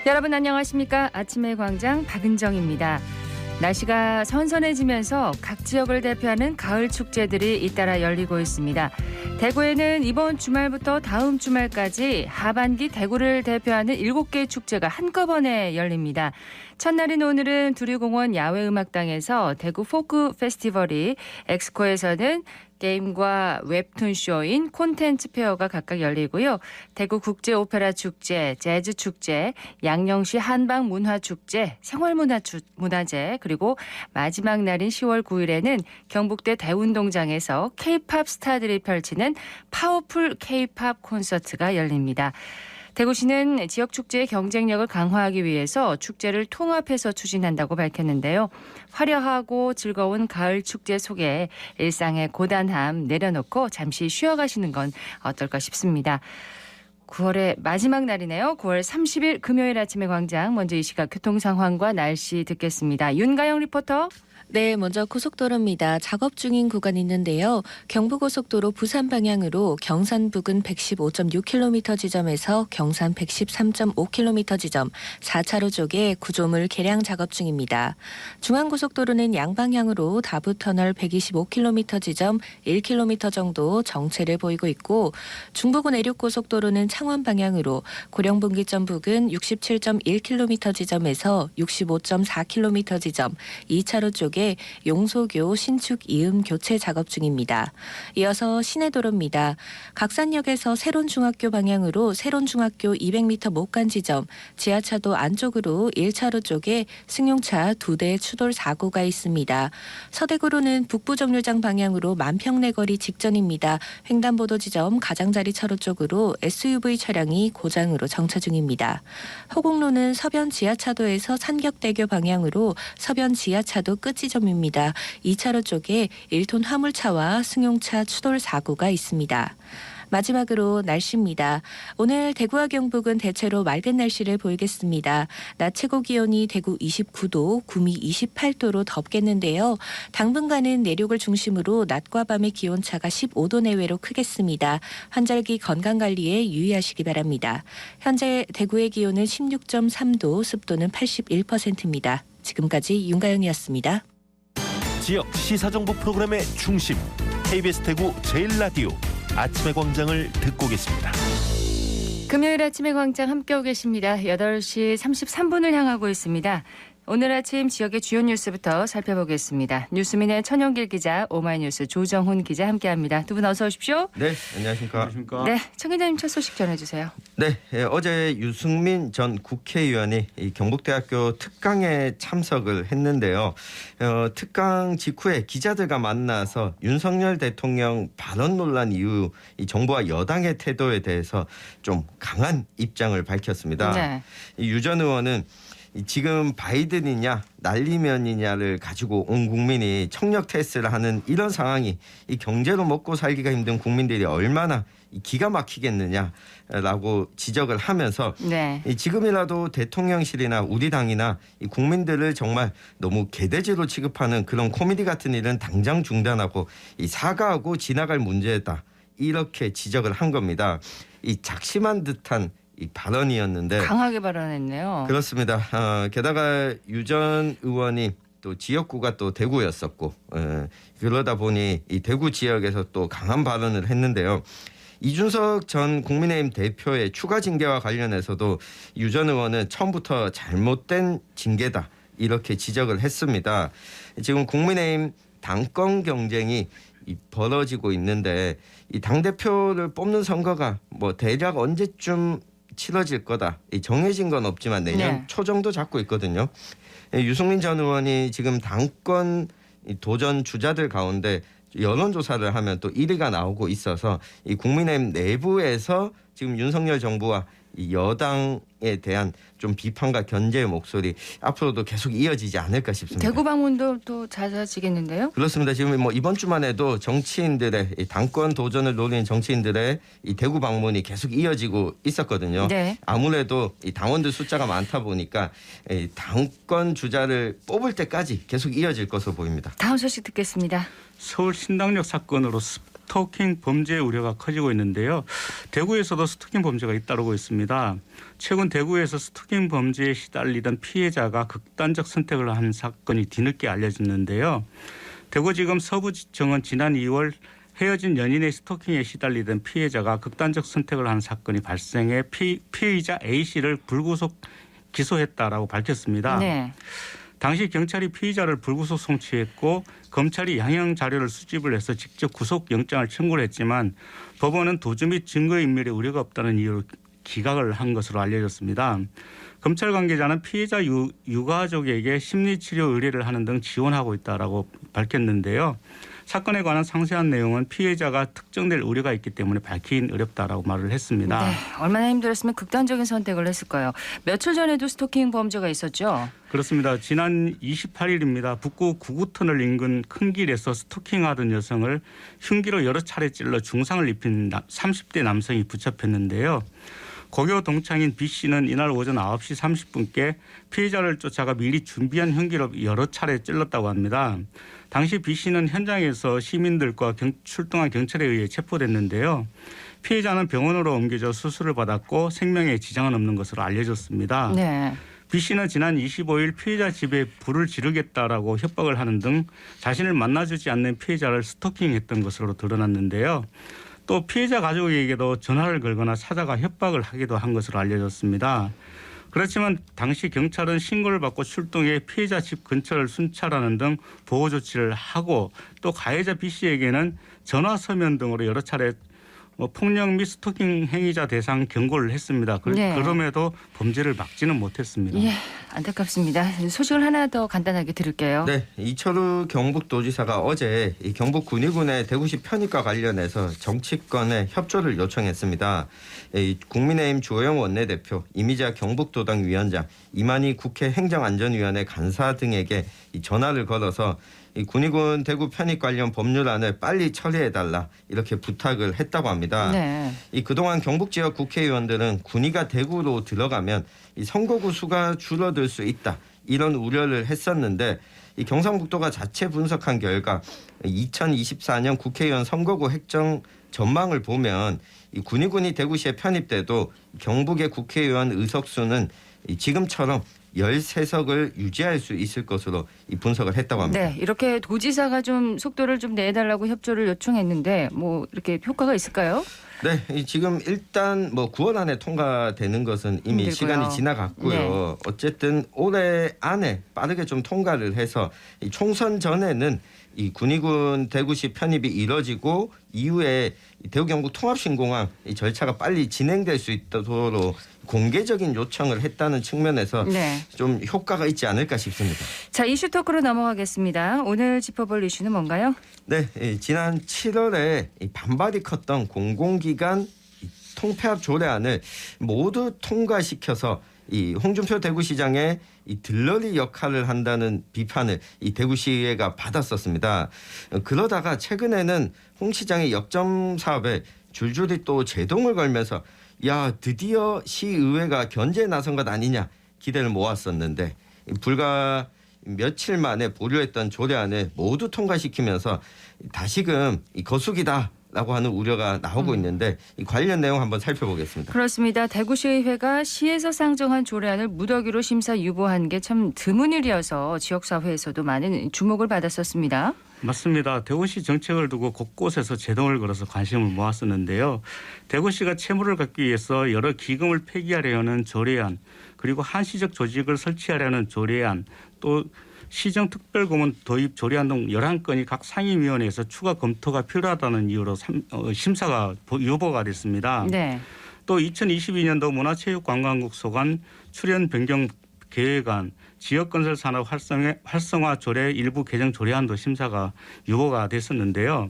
여러분 안녕하십니까? 아침의 광장 박은정입니다. 날씨가 선선해지면서 각 지역을 대표하는 가을 축제들이 잇따라 열리고 있습니다. 대구에는 이번 주말부터 다음 주말까지 하반기 대구를 대표하는 7개의 축제가 한꺼번에 열립니다. 첫날인 오늘은 두류공원 야외음악당에서 대구 포크 페스티벌이, 엑스코에서는 게임과 웹툰 쇼인 콘텐츠 페어가 각각 열리고요. 대구 국제오페라 축제, 재즈 축제, 양령시 한방 문화 축제, 생활문화제, 그리고 마지막 날인 10월 9일에는 경북대 대운동장에서 K-팝 스타들이 펼치는 파워풀 K-팝 콘서트가 열립니다. 대구시는 지역 축제의 경쟁력을 강화하기 위해서 축제를 통합해서 추진한다고 밝혔는데요. 화려하고 즐거운 가을 축제 속에 일상의 고단함 내려놓고 잠시 쉬어가시는 건 어떨까 싶습니다. 9월의 마지막 날이네요. 9월 30일 금요일 아침의 광장. 먼저 이 시각 교통 상황과 날씨 듣겠습니다. 윤가영 리포터. 네, 먼저 고속도로입니다. 작업 중인 구간이 있는데요. 경부고속도로 부산 방향으로 경산 부근 115.6km 지점에서 경산 113.5km 지점 4차로 쪽에 구조물 개량 작업 중입니다. 중앙고속도로는 양방향으로 다부터널 125km 지점 1km 정도 정체를 보이고 있고, 중부고 내륙고속도로는 창원 방향으로 고령분기점 부근 67.1km 지점에서 65.4km 지점 2차로 쪽에 용소교 신축 이음 교체 작업 중입니다. 이어서 시내도로입니다. 각산역에서 세론중학교 방향으로 세론중학교 200m 못 간 지점, 지하차도 안쪽으로 1차로 쪽에 승용차 2대 추돌 사고가 있습니다. 서대구로는 북부정류장 방향으로 만평내거리 직전입니다. 횡단보도 지점 가장자리 차로 쪽으로 SUV 차량이 고장으로 정차 중입니다. 호곡로는 서변 지하차도에서 산격대교 방향으로 서변 지하차도 끝 지점입니다. 2차로 쪽에 1톤 화물차와 승용차 추돌 사고가 있습니다. 마지막으로 날씨입니다. 오늘 대구와 경북은 대체로 맑은 날씨를 보이겠습니다. 낮 최고 기온이 대구 29도, 구미 28도로 덥겠는데요. 당분간은 내륙을 중심으로 낮과 밤의 기온차가 15도 내외로 크겠습니다. 환절기 건강관리에 유의하시기 바랍니다. 현재 대구의 기온은 16.3도, 습도는 81%입니다. 지금까지 윤가영이었습니다. 지역 시사정보 프로그램의 중심, KBS 대구 제일라디오 아침의 광장을 듣고 계십니다. 금요일 아침의 광장 함께하고 계십니다. 8시 33분을 향하고 있습니다. 오늘 아침 지역의 주요 뉴스부터 살펴보겠습니다. 뉴스민의 천영길 기자, 오마이뉴스 조정훈 기자 함께합니다. 두 분 어서 오십시오. 네, 안녕하십니까. 네, 청 기자님 첫 소식 전해주세요. 네, 어제 유승민 전 국회의원이 이 경북대학교 특강에 참석을 했는데요. 특강 직후에 기자들과 만나서 윤석열 대통령 발언 논란 이후 이 정부와 여당의 태도에 대해서 좀 강한 입장을 밝혔습니다. 네. 유 전 의원은 지금 바이든이냐 날리면이냐를 가지고 온 국민이 청력 테스트를 하는 이런 상황이 이 경제로 먹고 살기가 힘든 국민들이 얼마나 기가 막히겠느냐라고 지적을 하면서 네. 지금이라도 대통령실이나 우리 당이나 이 국민들을 정말 너무 개돼지로 취급하는 그런 코미디 같은 일은 당장 중단하고 이 사과하고 지나갈 문제다, 이렇게 지적을 한 겁니다. 이 작심한 듯한 이 발언이었는데 강하게 발언했네요. 그렇습니다. 게다가 유 전 의원이 또 지역구가 또 대구였었고, 그러다 보니 이 대구 지역에서 또 강한 발언을 했는데요. 이준석 전 국민의힘 대표의 추가 징계와 관련해서도 유 전 의원은 처음부터 잘못된 징계다, 이렇게 지적을 했습니다. 지금 국민의힘 당권 경쟁이 벌어지고 있는데 이 당대표를 뽑는 선거가 뭐 대략 언제쯤 치러질 거다, 정해진 건 없지만 내년 네. 초 정도 잡고 있거든요. 유승민 전 의원이 지금 당권 도전 주자들 가운데 여론조사를 하면 또 1위가 나오고 있어서 이 국민의힘 내부에서 지금 윤석열 정부와 이 여당에 대한 좀 비판과 견제의 목소리 앞으로도 계속 이어지지 않을까 싶습니다. 대구 방문도 또 잦아지겠는데요? 그렇습니다. 지금 뭐 이번 주만 해도 정치인들의 이 당권 도전을 노리는 정치인들의 이 대구 방문이 계속 이어지고 있었거든요. 네. 아무래도 이 당원들 숫자가 많다 보니까 이 당권 주자를 뽑을 때까지 계속 이어질 것으로 보입니다. 다음 소식 듣겠습니다. 서울 신당역 사건으로 스토킹 범죄 우려가 커지고 있는데요. 대구에서도 스토킹 범죄가 잇따르고 있습니다. 최근 대구에서 스토킹 범죄에 시달리던 피해자가 극단적 선택을 한 사건이 뒤늦게 알려졌는데요. 대구지검 서부지청은 지난 2월 헤어진 연인의 스토킹에 시달리던 피해자가 극단적 선택을 한 사건이 발생해 피의자 A씨를 불구속 기소했다라고 밝혔습니다. 네. 당시 경찰이 피의자를 불구속 송치했고 검찰이 양형 자료를 수집을 해서 직접 구속영장을 청구를 했지만 법원은 도주 및 증거인멸의 우려가 없다는 이유로 기각을 한 것으로 알려졌습니다. 검찰 관계자는 피해자 유가족에게 심리치료 의뢰를 하는 등 지원하고 있다라고 밝혔는데요. 사건에 관한 상세한 내용은 피해자가 특정될 우려가 있기 때문에 밝히긴 어렵다라고 말을 했습니다. 네, 얼마나 힘들었으면 극단적인 선택을 했을까요? 며칠 전에도 스토킹 범죄가 있었죠? 그렇습니다. 지난 28일입니다. 북구 구구터널 인근 큰 길에서 스토킹하던 여성을 흉기로 여러 차례 찔러 중상을 입힌 30대 남성이 붙잡혔는데요. 고교 동창인 B 씨는 이날 오전 9시 30분께 피해자를 쫓아가 미리 준비한 흉기로 여러 차례 찔렀다고 합니다. 당시 B 씨는 현장에서 시민들과 출동한 경찰에 의해 체포됐는데요. 피해자는 병원으로 옮겨져 수술을 받았고 생명에 지장은 없는 것으로 알려졌습니다. 네. B 씨는 지난 25일 피해자 집에 불을 지르겠다라고 협박을 하는 등 자신을 만나주지 않는 피해자를 스토킹했던 것으로 드러났는데요. 또 피해자 가족에게도 전화를 걸거나 찾아가 협박을 하기도 한 것으로 알려졌습니다. 그렇지만 당시 경찰은 신고를 받고 출동해 피해자 집 근처를 순찰하는 등 보호 조치를 하고 또 가해자 B 씨에게는 전화 서면 등으로 여러 차례 폭력 및 스토킹 행위자 대상 경고를 했습니다. 네. 그럼에도 범죄를 막지는 못했습니다. 예, 안타깝습니다. 소식을 하나 더 간단하게 들을게요. 네, 이철우 경북도지사가 어제 이 경북 군위군의 대구시 편입과 관련해서 정치권에 협조를 요청했습니다. 이 국민의힘 주호영 원내대표, 이미자 경북도당 위원장, 이만희 국회 행정안전위원회 간사 등에게 이 전화를 걸어서 이 군위군 대구 편입 관련 법률안을 빨리 처리해달라 이렇게 부탁을 했다고 합니다. 네. 이 그동안 경북 지역 국회의원들은 군위가 대구로 들어가면 이 선거구 수가 줄어들 수 있다 이런 우려를 했었는데 이 경상북도가 자체 분석한 결과 2024년 국회의원 선거구 획정 전망을 보면 이 군위군이 대구시에 편입돼도 경북의 국회의원 의석수는 지금처럼 13석을 유지할 수 있을 것으로 이 분석을 했다고 합니다. 네, 이렇게 도지사가 좀 속도를 좀 내달라고 협조를 요청했는데 뭐 이렇게 효과가 있을까요? 네, 지금 일단 뭐 9월 안에 통과되는 것은 이미 힘들고요. 시간이 지나갔고요. 네. 어쨌든 올해 안에 빠르게 좀 통과를 해서 이 총선 전에는 이 군위군 대구시 편입이 이뤄지고 이후에 대구 경북 통합신공항 이 절차가 빨리 진행될 수 있도록 공개적인 요청을 했다는 측면에서 네. 좀 효과가 있지 않을까 싶습니다. 자, 이슈 토크로 넘어가겠습니다. 오늘 짚어볼 이슈는 뭔가요? 네, 지난 7월에 반발이 컸던 공공기관 통폐합 조례안을 모두 통과시켜서 이 홍준표 대구시장의 이 들러리 역할을 한다는 비판을 이 대구시의회가 받았었습니다. 그러다가 최근에는 홍 시장의 역점 사업에 줄줄이 또 제동을 걸면서 야 드디어 시의회가 견제에 나선 것 아니냐 기대를 모았었는데 불과 며칠 만에 보류했던 조례안을 모두 통과시키면서 다시금 이 거수기다라고 하는 우려가 나오고 있는데 이 관련 내용 한번 살펴보겠습니다. 그렇습니다. 대구시의회가 시에서 상정한 조례안을 무더기로 심사 유보한 게 참 드문 일이어서 지역사회에서도 많은 주목을 받았었습니다. 맞습니다. 대구시 정책을 두고 곳곳에서 제동을 걸어서 관심을 모았었는데요. 대구시가 채무를 갚기 위해서 여러 기금을 폐기하려는 조례안, 그리고 한시적 조직을 설치하려는 조례안, 또 시정특별고문 도입 조례안 등 11건이 각 상임위원회에서 추가 검토가 필요하다는 이유로 심사가 유보가 됐습니다. 네. 또 2022년도 문화체육관광국 소관 출연 변경 계획안, 지역건설산업 활성화 조례 일부 개정 조례안도 심사가 유보가 됐었는데요.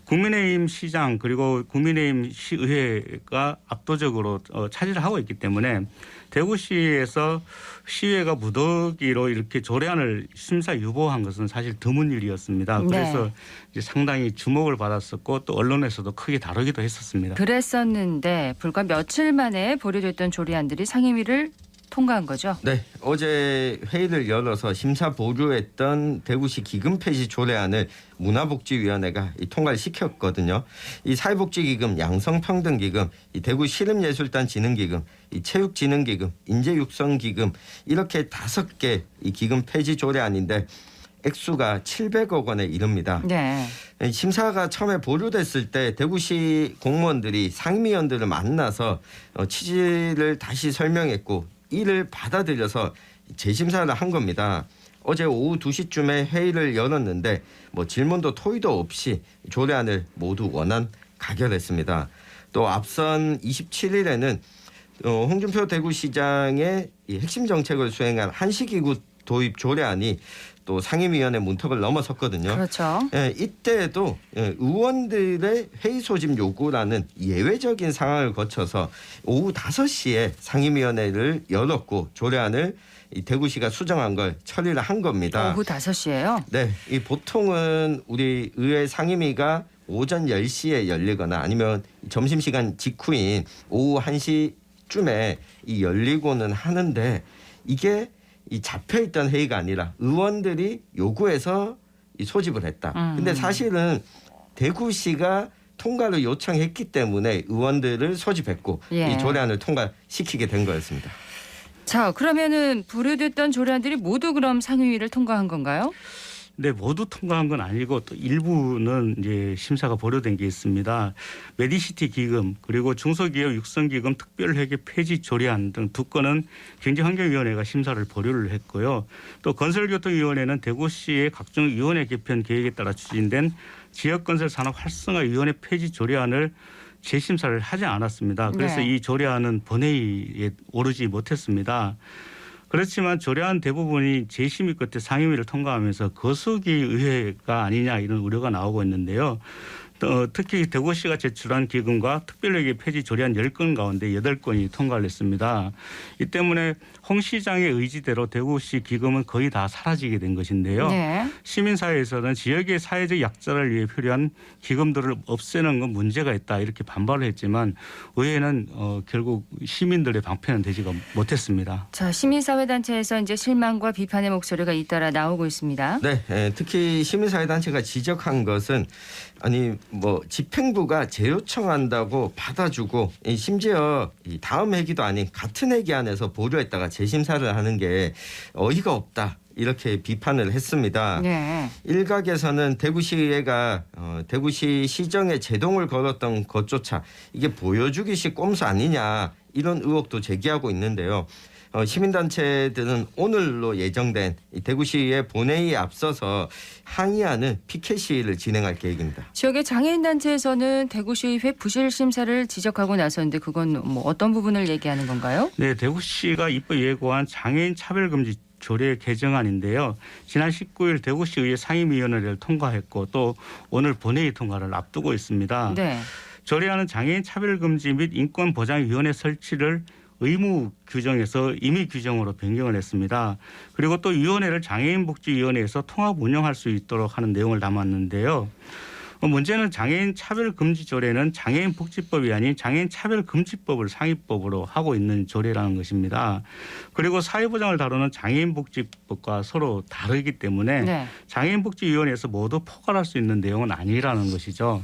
국민의힘 시장 그리고 국민의힘 시의회가 압도적으로 차지를 하고 있기 때문에 대구시에서 시의회가 무더기로 이렇게 조례안을 심사 유보한 것은 사실 드문 일이었습니다. 그래서 이제 상당히 주목을 받았었고 또 언론에서도 크게 다루기도 했었습니다. 그랬었는데 불과 며칠 만에 보류됐던 조례안들이 상임위를 통과한 거죠? 네, 어제 회의를 열어서 심사 보류했던 대구시 기금 폐지 조례안을 문화복지위원회가 통과를 시켰거든요. 이 사회복지기금, 양성평등기금, 이 대구시립예술단 진흥기금, 이 체육진흥기금, 인재육성기금 이렇게 5개 이 기금 폐지 조례안인데 액수가 700억 원에 이릅니다. 네. 심사가 처음에 보류됐을 때 대구시 공무원들이 상임위원들을 만나서 취지를 다시 설명했고 이를 받아들여서 재심사를 한 겁니다. 어제 오후 2시쯤에 회의를 열었는데 질문도 토의도 없이 조례안을 모두 원안 가결했습니다. 또 앞선 27일에는 홍준표 대구시장의 이 핵심 정책을 수행한 한시기구 도입 조례안이 또 상임위원회 문턱을 넘어섰거든요. 그렇죠. 예, 이때도 의원들의 회의 소집 요구라는 예외적인 상황을 거쳐서 오후 5시에 상임위원회를 열었고 조례안을 이 대구시가 수정한 걸 처리를 한 겁니다. 오후 5시에요? 네, 이 보통은 우리 의회 상임위가 오전 10시에 열리거나 아니면 점심시간 직후인 오후 1시쯤에 이 열리고는 하는데 이게 이 잡혀있던 회의가 아니라 의원들이 요구해서 이 소집을 했다. 근데 사실은 대구시가 통과를 요청했기 때문에 의원들을 소집했고 예. 이 조례안을 통과시키게 된 거였습니다. 자, 그러면은 보류됐던 조례안들이 모두 그럼 상임위를 통과한 건가요? 네, 모두 통과한 건 아니고 또 일부는 이제 심사가 보류된 게 있습니다. 메디시티 기금 그리고 중소기업 육성기금 특별회계 폐지 조례안 등 2건은 경제환경위원회가 심사를 보류를 했고요. 또 건설교통위원회는 대구시의 각종 위원회 개편 계획에 따라 추진된 지역건설 산업 활성화위원회 폐지 조례안을 재심사를 하지 않았습니다. 그래서 네. 이 조례안은 본회의에 오르지 못했습니다. 그렇지만 조례안 대부분이 재심의 끝에 상임위를 통과하면서 거수기 의회가 아니냐 이런 우려가 나오고 있는데요. 특히 대구시가 제출한 기금과 특별회계 폐지 조례안 10건 가운데 8건이 통과를 했습니다. 이 때문에 홍 시장의 의지대로 대구시 기금은 거의 다 사라지게 된 것인데요. 네. 시민사회에서는 지역의 사회적 약자를 위해 필요한 기금들을 없애는 건 문제가 있다 이렇게 반발을 했지만 의회는 결국 시민들의 방편은 되지가 못했습니다. 자, 시민사회단체에서 이제 실망과 비판의 목소리가 잇따라 나오고 있습니다. 네, 특히 시민사회단체가 지적한 것은 아니 집행부가 재요청한다고 받아주고 심지어 다음 회기도 아닌 같은 회기 안에서 보류했다가 재심사를 하는 게 어이가 없다. 이렇게 비판을 했습니다. 네. 일각에서는 대구시의회가 대구시 시정에 제동을 걸었던 것조차 이게 보여주기식 꼼수 아니냐 이런 의혹도 제기하고 있는데요. 시민단체들은 오늘로 예정된 대구시의 본회의에 앞서서 항의하는 피켓 시위를 진행할 계획입니다. 지역의 장애인단체에서는 대구시의회 부실 심사를 지적하고 나섰는데 그건 어떤 부분을 얘기하는 건가요? 네, 대구시가 입법 예고한 장애인 차별금지 조례 개정안인데요. 지난 19일 대구시의회 상임위원회를 통과했고 또 오늘 본회의 통과를 앞두고 있습니다. 네. 조례안은 장애인 차별금지 및 인권보장위원회 설치를 의무 규정에서 임의 규정으로 변경을 했습니다. 그리고 또 위원회를 장애인복지위원회에서 통합 운영할 수 있도록 하는 내용을 담았는데요. 문제는 장애인 차별금지 조례는 장애인복지법이 아닌 장애인차별금지법을 상위법으로 하고 있는 조례라는 것입니다. 그리고 사회보장을 다루는 장애인복지법과 서로 다르기 때문에 네. 장애인복지위원회에서 모두 포괄할 수 있는 내용은 아니라는 것이죠.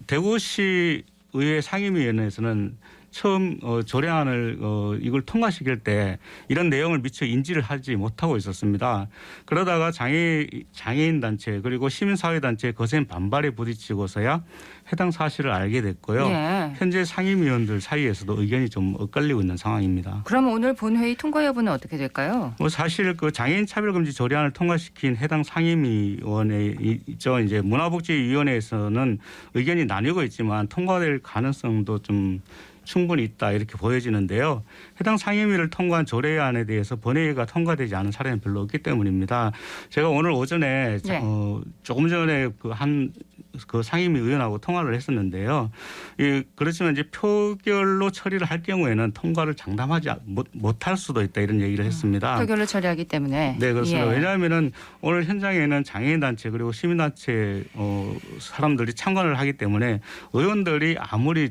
대구시 의회 상임위원회에서는 처음 조례안을 이걸 통과시킬 때 이런 내용을 미처 인지를 하지 못하고 있었습니다. 그러다가 장애인 단체 그리고 시민사회단체의 거센 반발에 부딪히고서야 해당 사실을 알게 됐고요. 네. 현재 상임위원들 사이에서도 의견이 좀 엇갈리고 있는 상황입니다. 그럼 오늘 본회의 통과 여부는 어떻게 될까요? 사실 그 장애인 차별금지 조례안을 통과시킨 해당 상임위원회 있죠. 이제 문화복지위원회에서는 의견이 나뉘고 있지만 통과될 가능성도 좀 충분히 있다 이렇게 보여지는데요. 해당 상임위를 통과한 조례안에 대해서 본회의가 통과되지 않은 사례는 별로 없기 때문입니다. 제가 오늘 오전에 네. 조금 전에 그 한 그 상임위 의원하고 통화를 했었는데요. 그렇지만 이제 표결로 처리를 할 경우에는 통과를 장담하지 못할 수도 있다 이런 얘기를 했습니다. 표결로 처리하기 때문에. 네, 그렇습니다. 예. 왜냐하면은 오늘 현장에는 장애인단체 그리고 시민단체 사람들이 참관을 하기 때문에 의원들이 아무리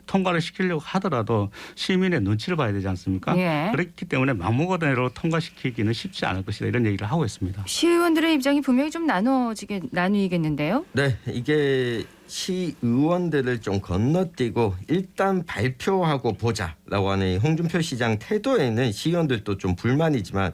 통과를 시키려고 하더라도 시민의 눈치를 봐야 되지 않습니까? 예. 그렇기 때문에 막무가내로 통과시키기는 쉽지 않을 것이다 이런 얘기를 하고 있습니다. 시의원들의 입장이 분명히 좀 나뉘겠는데요. 네, 이게 시의원들을 좀 건너뛰고 일단 발표하고 보자라고 하는 이 홍준표 시장 태도에는 시의원들도 좀 불만이지만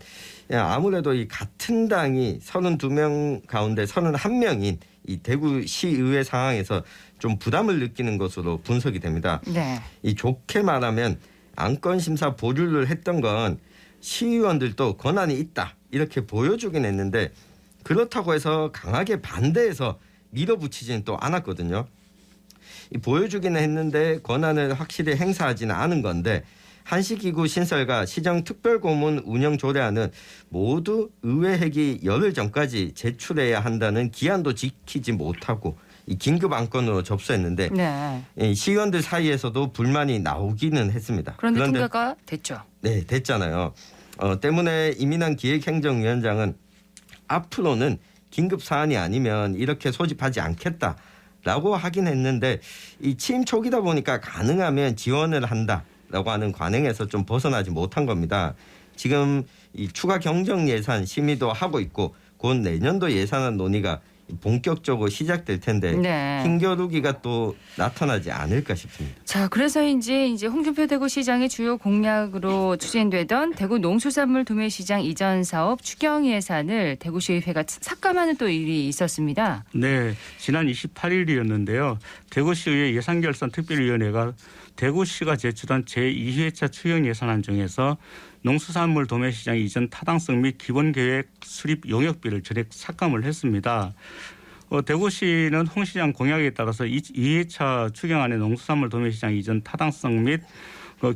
아무래도 이 같은 당이 32명 가운데 31명인 이 대구시의회 상황에서 좀 부담을 느끼는 것으로 분석이 됩니다. 네. 이 좋게 말하면 안건 심사 보류를 했던 건 시의원들도 권한이 있다 이렇게 보여주긴 했는데 그렇다고 해서 강하게 반대해서 밀어붙이지는 또 않았거든요. 보여주기는 했는데 권한을 확실히 행사하지는 않은 건데 한시기구 신설과 시정특별고문 운영 조례안은 모두 의회 회기 열흘 전까지 제출해야 한다는 기한도 지키지 못하고 이 긴급 안건으로 접수했는데 네. 시의원들 사이에서도 불만이 나오기는 했습니다. 그런데 통과가 됐죠. 네, 됐잖아요. 때문에 이민환 기획행정위원장은 앞으로는 긴급 사안이 아니면 이렇게 소집하지 않겠다라고 하긴 했는데 이 취임 초기다 보니까 가능하면 지원을 한다라고 하는 관행에서 좀 벗어나지 못한 겁니다. 지금 이 추가 경정 예산 심의도 하고 있고 곧 내년도 예산안 논의가 본격적으로 시작될 텐데 네. 힘겨루기가 또 나타나지 않을까 싶습니다. 자, 그래서인지 이제 홍준표 대구시장의 주요 공약으로 추진되던 대구 농수산물 도매시장 이전 사업 추경 예산을 대구시의회가 삭감하는 또 일이 있었습니다. 네, 지난 28일이었는데요. 대구시의회 예산결산특별위원회가 대구시가 제출한 제2회차 추경 예산안 중에서 농수산물 도매시장 이전 타당성 및 기본계획 수립 용역비를 전액 삭감을 했습니다. 대구시는 홍 시장 공약에 따라서 2회차 추경안에 농수산물 도매시장 이전 타당성 및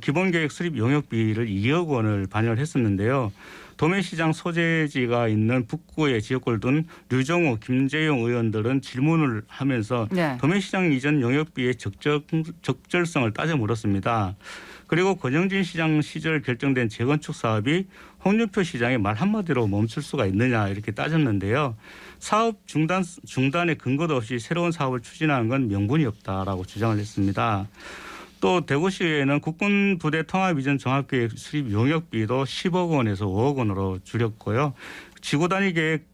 기본계획 수립 용역비를 2억 원을 반영을 했었는데요. 도매시장 소재지가 있는 북구의 지역구를 둔 류정우, 김재용 의원들은 질문을 하면서 네. 도매시장 이전 용역비의 적절성을 따져 물었습니다. 그리고 권영진 시장 시절 결정된 재건축 사업이 홍준표 시장의 말 한마디로 멈출 수가 있느냐 이렇게 따졌는데요. 사업 중단의 근거도 없이 새로운 사업을 추진하는 건 명분이 없다라고 주장을 했습니다. 또 대구시에는 국군부대 통합 이전 종합계획 수립 용역비도 10억 원에서 5억 원으로 줄였고요. 지구단위 계획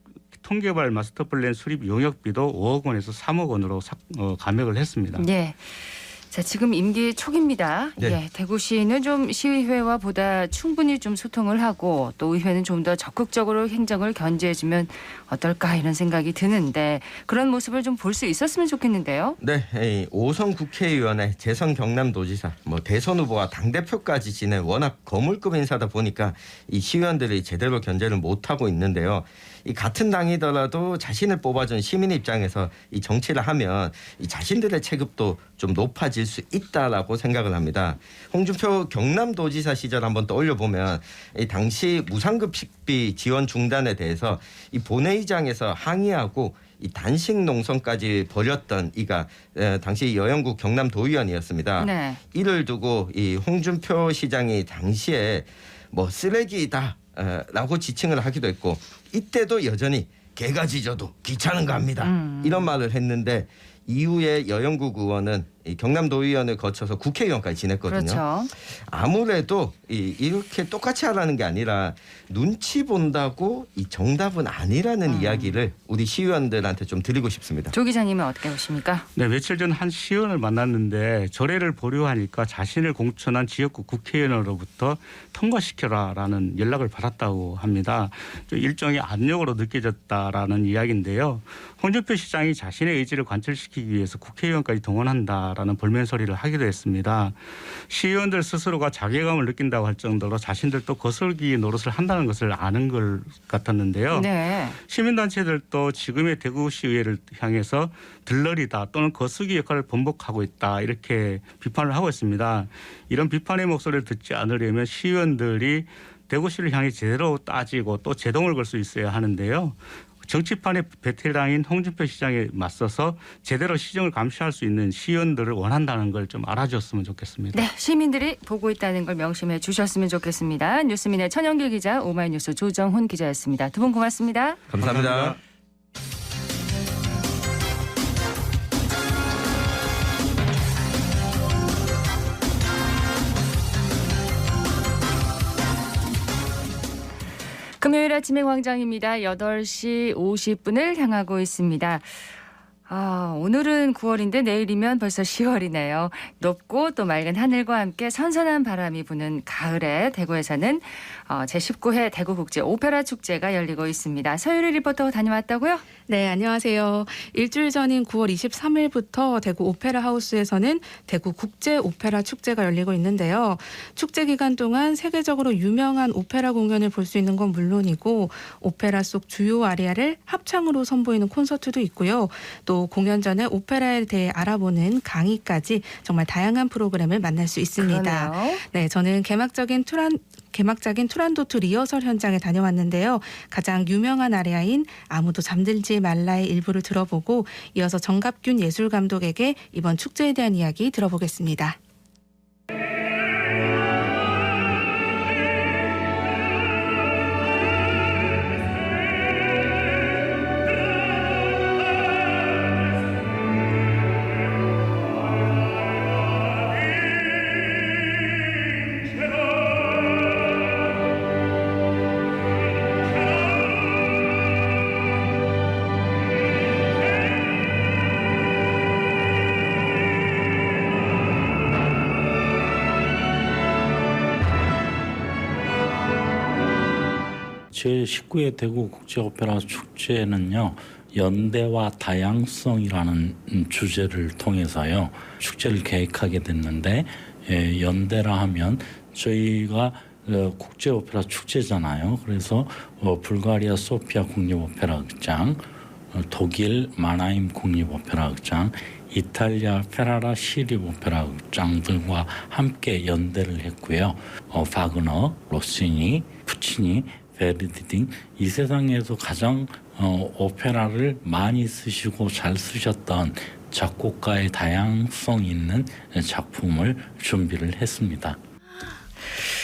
통개발 마스터플랜 수립 용역비도 5억 원에서 3억 원으로 감액을 했습니다. 네. 자, 지금 임기 초기입니다. 네. 예, 대구시는 좀 시의회와 보다 충분히 좀 소통을 하고 또 의회는 좀 더 적극적으로 행정을 견제해주면 어떨까 이런 생각이 드는데 그런 모습을 좀 볼 수 있었으면 좋겠는데요. 네, 5선 국회의원의 재선 경남도지사, 대선 후보와 당대표까지 지낸 워낙 거물급 인사다 보니까 이 시의원들이 제대로 견제를 못하고 있는데요. 이 같은 당이더라도 자신을 뽑아준 시민 입장에서 이 정치를 하면 이 자신들의 체급도 좀 높아질 수 있다라고 생각을 합니다. 홍준표 경남도지사 시절 한번 떠올려 보면 이 당시 무상급 식비 지원 중단에 대해서 이 본회의장에서 항의하고 이 단식 농성까지 벌였던 이가 당시 여영국 경남도의원이었습니다. 네. 이를 두고 이 홍준표 시장이 당시에 쓰레기다. 라고 지칭을 하기도 했고 이때도 여전히 개가 짖어도 귀찮은가 합니다. 이런 말을 했는데 이후에 여영국 의원은 이 경남도의원을 거쳐서 국회의원까지 지냈거든요. 그렇죠. 아무래도 이렇게 똑같이 하라는 게 아니라 눈치 본다고 이 정답은 아니라는 이야기를 우리 시의원들한테 좀 드리고 싶습니다. 조 기자님은 어떻게 보십니까? 네, 며칠 전 한 시의원을 만났는데 조례를 보류하니까 자신을 공천한 지역구 국회의원으로부터 통과시켜라라는 연락을 받았다고 합니다. 일종의 압력으로 느껴졌다라는 이야기인데요. 홍준표 시장이 자신의 의지를 관철시키기 위해서 국회의원까지 동원한다라는 볼멘소리를 하기도 했습니다. 시의원들 스스로가 자괴감을 느낀다고 할 정도로 자신들도 거슬기 노릇을 한다는 것을 아는 것 같았는데요. 네. 시민단체들도 지금의 대구시의회를 향해서 들러리다 또는 거스기 역할을 번복하고 있다 이렇게 비판을 하고 있습니다. 이런 비판의 목소리를 듣지 않으려면 시의원들이 대구시를 향해 제대로 따지고 또 제동을 걸 수 있어야 하는데요. 정치판의 베테랑인 홍준표 시장에 맞서서 제대로 시정을 감시할 수 있는 시의원들을 원한다는 걸 좀 알아줬으면 좋겠습니다. 네, 시민들이 보고 있다는 걸 명심해 주셨으면 좋겠습니다. 뉴스민의 천영길 기자, 오마이뉴스 조정훈 기자였습니다. 두 분 고맙습니다. 감사합니다. 금요일 아침의 광장입니다. 8시 50분을 향하고 있습니다. 오늘은 9월인데 내일이면 벌써 10월이네요. 높고 또 맑은 하늘과 함께 선선한 바람이 부는 가을에 대구에서는 제19회 대구국제 오페라 축제가 열리고 있습니다. 서유리 리포터 다녀왔다고요? 네, 안녕하세요. 일주일 전인 9월 23일부터 대구 오페라 하우스에서는 대구 국제 오페라 축제가 열리고 있는데요. 축제 기간 동안 세계적으로 유명한 오페라 공연을 볼 수 있는 건 물론이고 오페라 속 주요 아리아를 합창으로 선보이는 콘서트도 있고요. 또 공연 전에 오페라에 대해 알아보는 강의까지 정말 다양한 프로그램을 만날 수 있습니다. 그러네요. 네, 저는 개막적인 투란도트 리허설 현장에 다녀왔는데요. 가장 유명한 아리아인 아무도 잠들지 말라의 일부를 들어보고 이어서 정갑균 예술감독에게 이번 축제에 대한 이야기 들어보겠습니다. 제19회 대구국제오페라 축제는요. 연대와 다양성이라는 주제를 통해서요. 축제를 계획하게 됐는데 연대라 하면 저희가 국제오페라 축제잖아요. 그래서 불가리아 소피아 국립오페라 극장, 독일 마나임 국립오페라 극장, 이탈리아 페라라 시립오페라 극장들과 함께 연대를 했고요. 바그너, 로시니, 푸치니, 베르디 등 이 세상에서 가장 오페라를 많이 쓰시고 잘 쓰셨던 작곡가의 다양성 있는 작품을 준비를 했습니다.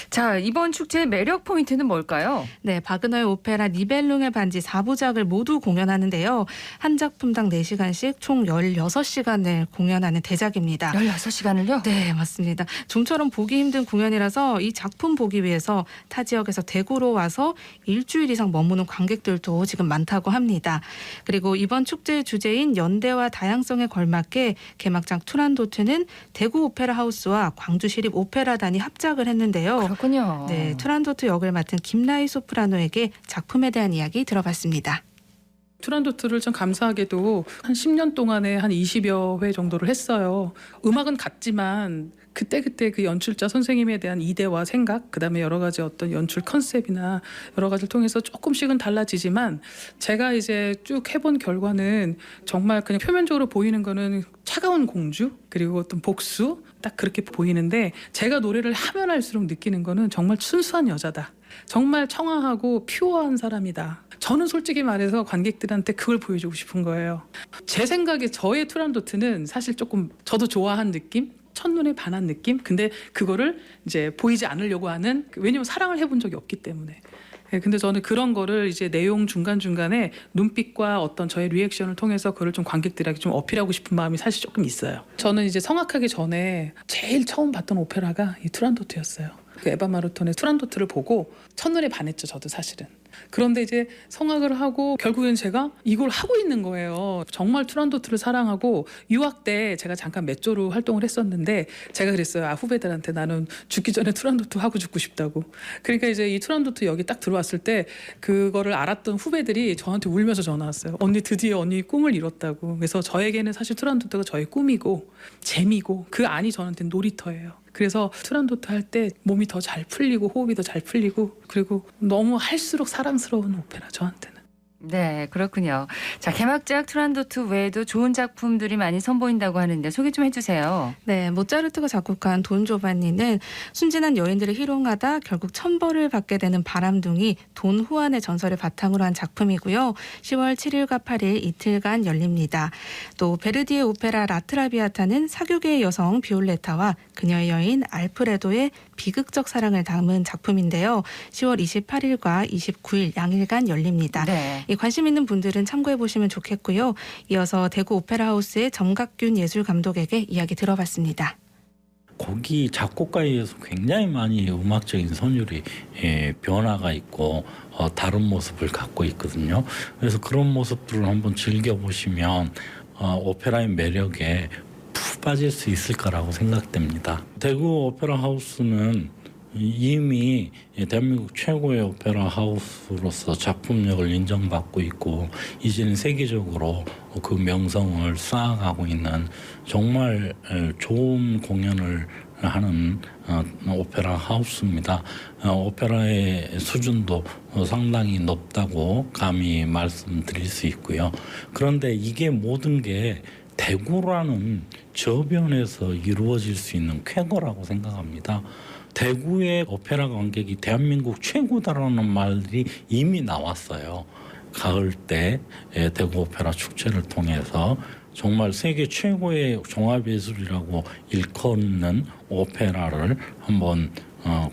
자, 이번 축제의 매력 포인트는 뭘까요? 네, 바그너의 오페라 니벨룽의 반지 4부작을 모두 공연하는데요. 한 작품당 4시간씩 총 16시간을 공연하는 대작입니다. 16시간을요? 네, 맞습니다. 좀처럼 보기 힘든 공연이라서 이 작품 보기 위해서 타 지역에서 대구로 와서 일주일 이상 머무는 관객들도 지금 많다고 합니다. 그리고 이번 축제의 주제인 연대와 다양성에 걸맞게 개막장 투란도트는 대구 오페라 하우스와 광주시립 오페라단이 합작을 했는데요. 그렇군요. 네, 투란도트 역을 맡은 김나희 소프라노에게 작품에 대한 이야기 들어봤습니다. 투란도트를 좀 감사하게도 한 10년 동안에 한 20여 회 정도를 했어요. 음악은 같지만 그때그때 그 연출자 선생님에 대한 이대와 생각, 그다음에 여러 가지 어떤 연출 컨셉이나 여러 가지를 통해서 조금씩은 달라지지만 제가 이제 쭉 해본 결과는 정말 그냥 표면적으로 보이는 거는 차가운 공주 그리고 어떤 복수 딱 그렇게 보이는데 제가 노래를 하면 할수록 느끼는 거는 정말 순수한 여자다. 정말 청아하고 퓨어한 사람이다. 저는 솔직히 말해서 관객들한테 그걸 보여주고 싶은 거예요. 제 생각에 저의 투란도트는 사실 조금 저도 좋아한 느낌? 첫눈에 반한 느낌? 근데 그거를 이제 보이지 않으려고 하는, 왜냐면 사랑을 해본 적이 없기 때문에. 근데 저는 그런 거를 이제 내용 중간중간에 눈빛과 어떤 저의 리액션을 통해서 그걸 좀 관객들에게 좀 어필하고 싶은 마음이 사실 조금 있어요. 저는 이제 성악하기 전에 제일 처음 봤던 오페라가 이 투란도트였어요. 그 에바 마르톤의 투란도트를 보고 첫눈에 반했죠, 저도 사실은. 그런데 이제 성악을 하고 결국엔 제가 이걸 하고 있는 거예요. 정말 투란도트를 사랑하고 유학 때 제가 잠깐 메조로 활동을 했었는데 제가 그랬어요. 후배들한테 나는 죽기 전에 투란도트 하고 죽고 싶다고. 그러니까 이제 이 투란도트 여기 딱 들어왔을 때 그거를 알았던 후배들이 저한테 울면서 전화 왔어요. 언니 드디어 언니 꿈을 이뤘다고. 그래서 저에게는 사실 투란도트가 저의 꿈이고 재미고 그 안이 저한테는 놀이터예요. 그래서 투란도트 할 때 몸이 더 잘 풀리고 호흡이 더 잘 풀리고 그리고 너무 할수록 사랑스러운 오페라 저한테는. 네, 그렇군요. 자, 개막작 투란도트 외에도 좋은 작품들이 많이 선보인다고 하는데 소개 좀 해주세요. 네, 모차르트가 작곡한 돈 조반니는 순진한 여인들을 희롱하다 결국 천벌을 받게 되는 바람둥이 돈 후안의 전설을 바탕으로 한 작품이고요. 10월 7일과 8일 이틀간 열립니다. 또 베르디의 오페라 라트라비아타는 사교계의 여성 비올레타와 그녀의 여인 알프레도의 비극적 사랑을 담은 작품인데요. 10월 28일과 29일 양일간 열립니다. 네. 이 관심 있는 분들은 참고해 보시면 좋겠고요. 이어서 대구 오페라하우스의 정각균 예술감독에게 이야기 들어봤습니다. 거기 작곡가에 의해서 굉장히 많이 음악적인 선율이 변화가 있고 다른 모습을 갖고 있거든요. 그래서 그런 모습들을 한번 즐겨보시면 오페라의 매력에 푹 빠질 수 있을 거라고 생각됩니다. 대구 오페라 하우스는 이미 대한민국 최고의 오페라 하우스로서 작품력을 인정받고 있고 이제는 세계적으로 그 명성을 쌓아가고 있는 정말 좋은 공연을 하는 오페라 하우스입니다. 오페라의 수준도 상당히 높다고 감히 말씀드릴 수 있고요. 그런데 이게 모든 게 대구라는 저변에서 이루어질 수 있는 쾌거라고 생각합니다. 대구의 오페라 관객이 대한민국 최고다라는 말이 이미 나왔어요. 가을 때 대구 오페라 축제를 통해서 정말 세계 최고의 종합예술이라고 일컫는 오페라를 한번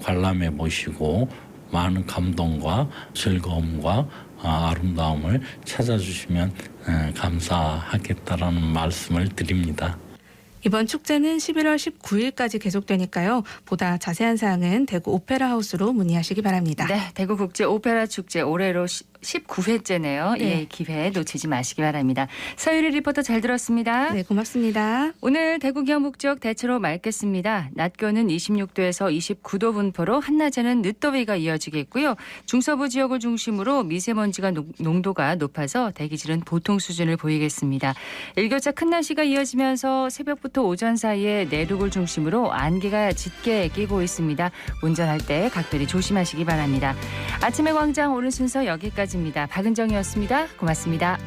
관람해 보시고 많은 감동과 즐거움과 아름다움을 찾아주시면 감사하겠다라는 말씀을 드립니다. 이번 축제는 11월 19일까지 계속되니까요. 보다 자세한 사항은 대구 오페라 하우스로 문의하시기 바랍니다. 네, 대구 국제 오페라 축제 올해로 19회째네요. 네. 예, 기회 놓치지 마시기 바랍니다. 서유리 리포터 잘 들었습니다. 네, 고맙습니다. 오늘 대구 경북 지역 대체로 맑겠습니다. 낮 기온은 26도에서 29도 분포로 한낮에는 늦더위가 이어지겠고요. 중서부 지역을 중심으로 미세먼지가 농도가 높아서 대기질은 보통 수준을 보이겠습니다. 일교차 큰 날씨가 이어지면서 새벽부터 오전 사이에 내륙을 중심으로 안개가 짙게 끼고 있습니다. 운전할 때 각별히 조심하시기 바랍니다. 아침의 광장 오늘 순서 여기까지입니다. 박은정이었습니다. 고맙습니다.